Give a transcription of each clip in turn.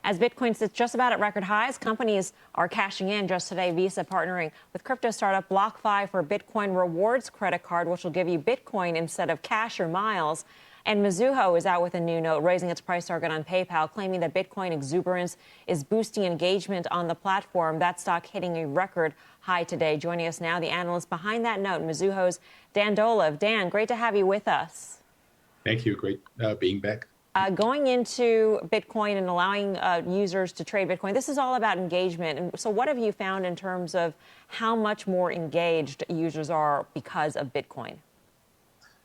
As Bitcoin sits just about at record highs, companies are cashing in. Just today, Visa partnering with crypto startup BlockFi for Bitcoin Rewards credit card, which will give you Bitcoin instead of cash or miles. And Mizuho is out with a new note, raising its price target on PayPal, claiming that Bitcoin exuberance is boosting engagement on the platform. That stock hitting a record high today. Joining us now, the analyst behind that note, Mizuho's Dan Dolev. Dan, great to have you with us. Thank you. Great being back. Going into Bitcoin and allowing users to trade Bitcoin, this is all about engagement. And so what have you found in terms of how much more engaged users are because of Bitcoin?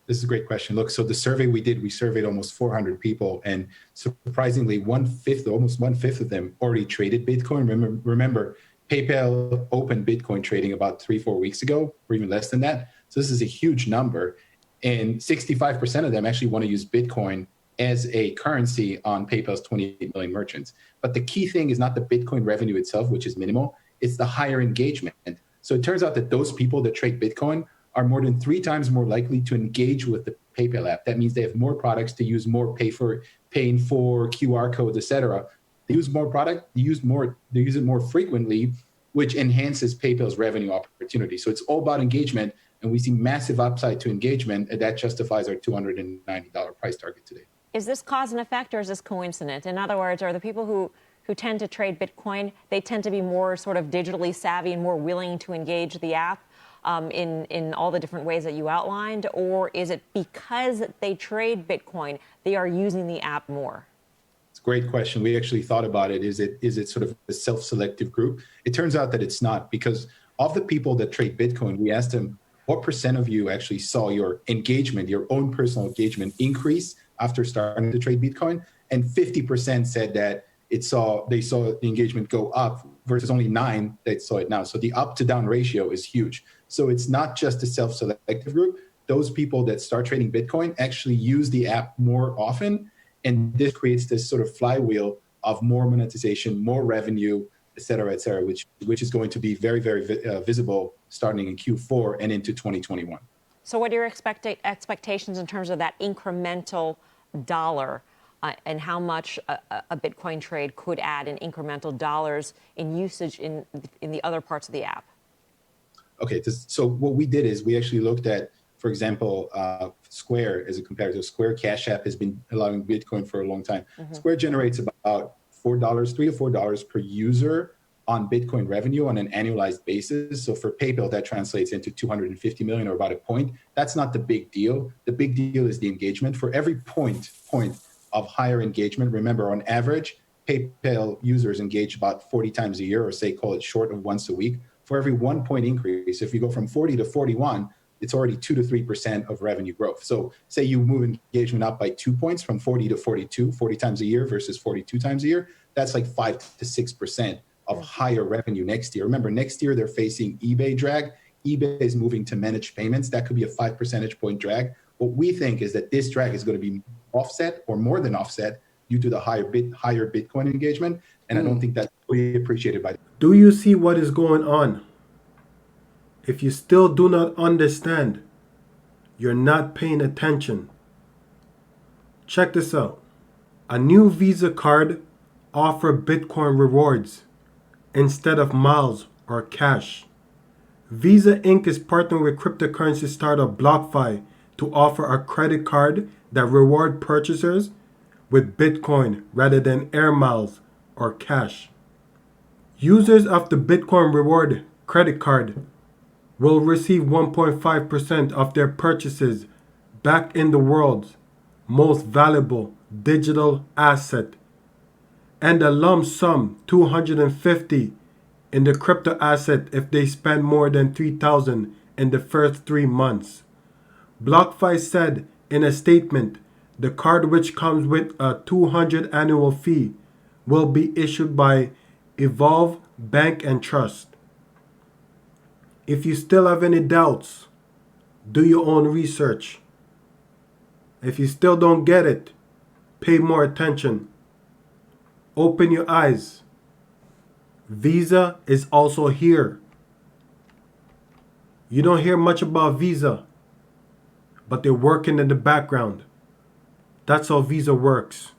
This is a great question. Look, so the survey we did, we surveyed almost 400 people, and surprisingly, almost one fifth of them already traded Bitcoin. Remember, PayPal opened Bitcoin trading about 3-4 weeks ago, or even less than that. So this is a huge number. And 65% of them actually want to use Bitcoin as a currency on PayPal's 28 million merchants. But the key thing is not the Bitcoin revenue itself, which is minimal, it's the higher engagement. So it turns out that those people that trade Bitcoin are more than 3 times more likely to engage with the PayPal app. That means they have more products to use, more paying for QR codes, etc. They use more product, they use it more frequently, which enhances PayPal's revenue opportunity. So it's all about engagement, and we see massive upside to engagement, and that justifies our $290 price target today. Is this cause and effect, or is this coincident? In other words, are the people who tend to trade Bitcoin, they tend to be more sort of digitally savvy and more willing to engage the app in all the different ways that you outlined? Or is it because they trade Bitcoin, they are using the app more? It's a great question. We actually thought about it. Is it sort of a self-selective group? It turns out that it's not, because of the people that trade Bitcoin, we asked them, what % of you actually saw your engagement, your own personal engagement increase after starting to trade Bitcoin? And 50% said that they saw the engagement go up, versus only 9 that saw it now. So the up to down ratio is huge. So it's not just a self-selective group. Those people that start trading Bitcoin actually use the app more often. And this creates this sort of flywheel of more monetization, more revenue, et cetera, which is going to be very, very visible starting in Q4 and into 2021. So what are your expectations in terms of that incremental dollar and how much a Bitcoin trade could add in incremental dollars in usage in the other parts of the app? Okay, so what we did is we actually looked at, for example, Square as a comparator. Square Cash App has been allowing Bitcoin for a long time. Mm-hmm. Square generates about $3 to $4 per user on Bitcoin revenue on an annualized basis. So for PayPal, that translates into 250 million, or about a point. That's not the big deal. The big deal is the engagement. For every point of higher engagement, remember, on average, PayPal users engage about 40 times a year, or say, call it short of once a week. For every 1 point increase, if you go from 40 to 41, it's already 2 to 3% of revenue growth. So say you move engagement up by 2 points from 40 to 42, 40 times a year versus 42 times a year, that's like 5 to 6% of higher revenue next year. Remember, next year they're facing eBay drag. eBay is moving to managed payments. That could be a 5 percentage point drag. What we think is that this drag is going to be offset, or more than offset, due to the higher Bitcoin engagement. And I don't think that's really appreciated by them. Do you see what is going on? If you still do not understand, you're not paying attention. Check this out. A new Visa card offers Bitcoin rewards instead of miles or cash. Visa Inc. is partnering with cryptocurrency startup BlockFi to offer a credit card that rewards purchasers with Bitcoin rather than air miles or cash. Users of the Bitcoin Reward credit card will receive 1.5% of their purchases back in the world's most valuable digital asset, and a lump sum $250 in the crypto asset if they spend more than $3,000 in the first 3 months. BlockFi said in a statement, the card, which comes with a $200 annual fee, will be issued by Evolve Bank and Trust. If you still have any doubts, do your own research. If you still don't get it, pay more attention. Open your eyes. Visa is also here. You don't hear much about Visa, but they're working in the background. That's how Visa works.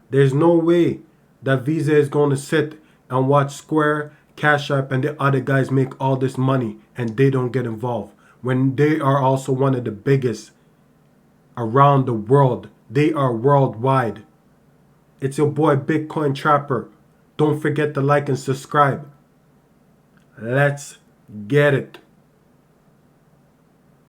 There's no way that Visa is going to sit and watch Square, Cash App, and the other guys make all this money and they don't get involved when they are also one of the biggest around the world. They are worldwide. It's your boy Bitcoin Trapper. Don't forget to like and subscribe. Let's get it.